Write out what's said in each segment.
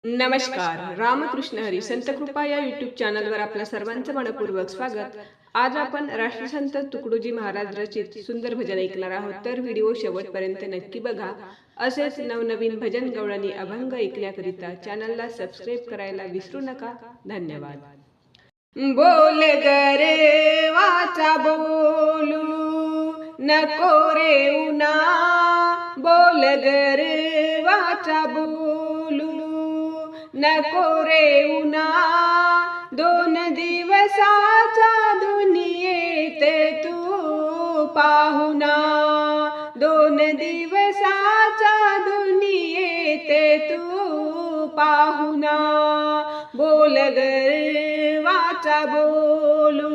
नमस्कार. रामकृष्ण हरी संत कृपा या यूट्यूब चॅनलवर आपल्या सर्वांचं मनपूर्वक स्वागत. आज आपण राष्ट्रसंत तुकडोजी महाराज रचित सुंदर भजन ऐकणार आहोत, तर व्हिडिओ शेवटपर्यंत नक्की बघा. असेच नवनवीन भजन गवळणी अभंग ऐकण्याकरिता चॅनलला सबस्क्राईब करायला विसरू नका. धन्यवाद. बोल रे वाचा बोलू नको रे उना, बोल रे वाचा बोलू नको रे उना. दोन दिवसाचा दुनियेत तू पाहुणा, दोन दिवसाचा दुनियेत तू पाहुणा. बोल रे वाचा बोलू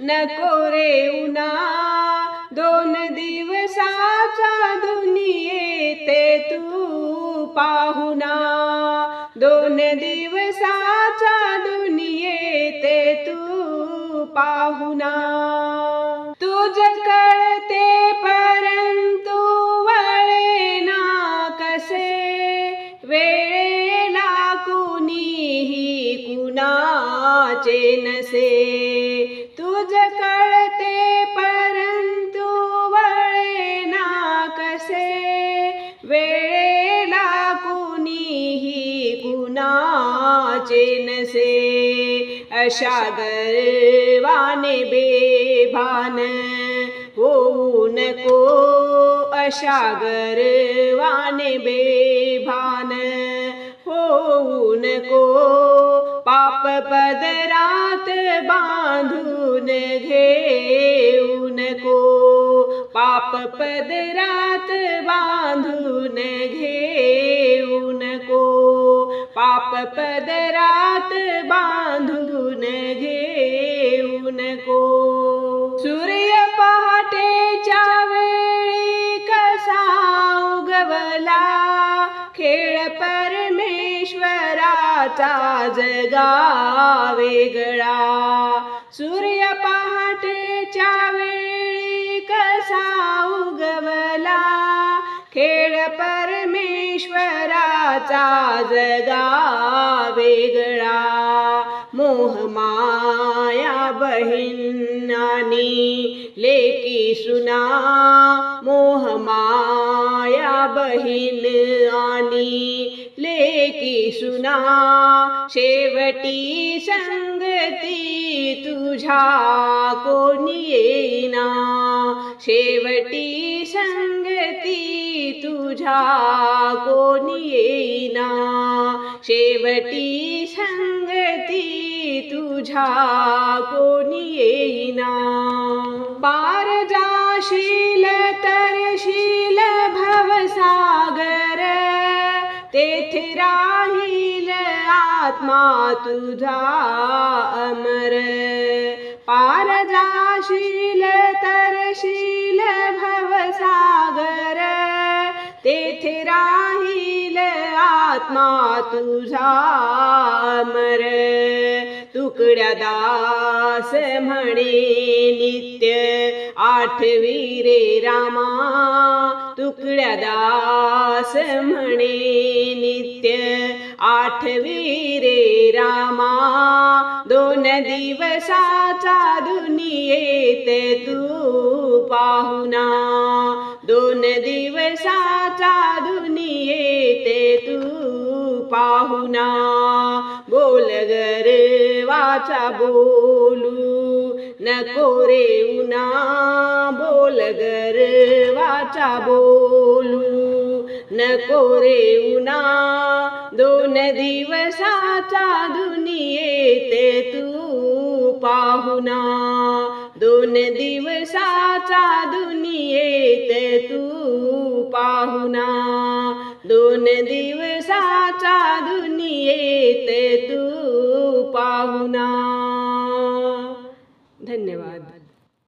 नको रे उना, दोन दिवसाचा दुनियेत तू पाहुणा, दोन दिवसाचा दुनियेत तू पाहुणा. तुझ कळते परंतु वळेना कसे, वेळेला कुणीही कुणाचे नसे. तुझ कळते परंतु वळेना कसे, वेळेला कुणीही कुणाचे नसे. अशा गर्वाने बेभान होऊ नको, अशा गर्वाने बेभान होऊ नको. पाप पदरात बांधून घेऊ नको, पाप पदरात बांधून घेऊ नको, पाप पदरात बांधून घेऊ नको. सूर्य पहाटेच्या वेळी कसा उगवला, खेळ परमेश्वराचा जगा वेगळा. सूर्य पहाटेच्या वेळी कसा उगवला, खेळ परमेश्वराचा जगा वेगळा. मोहमाया बहीण आणि लेकी सुना, मोहमाया बहीण आणि लेकी सुना. शेवटी संगती तुझ्या कोणी येईना, शेवटी संगती तुझ्या कोणी येईना, शेवटी संगती तुझ्या कोणी येईना. पार जाशील तरशील भवसागर, तेथे राहील आत्मा तुझा अमर. पार जाशील तरशील भवसागर, तेथे राहील आत्मा तुझा अमर. तुकड्या दास म्हणे नित्य आठवी रे रामा, तुकड्या दास म्हणे नित्य आठवी रे रामा. दोन दिवसाचा दुनियेत तू पाहुणा, दोन दिवसाचा दुनियेत तू पाहुणा. बोल गर्वाचा बोलू नको रे उना, बोल गर्वाचा बोलू नको रे उना. दोन दिवसाचा दुनियेत तू पाहुणा, दोन दिवसाचा दुनियेत तू पाहुणा, दोन दिवसाचा दुनियेत तू पाहुणा. धन्यवाद.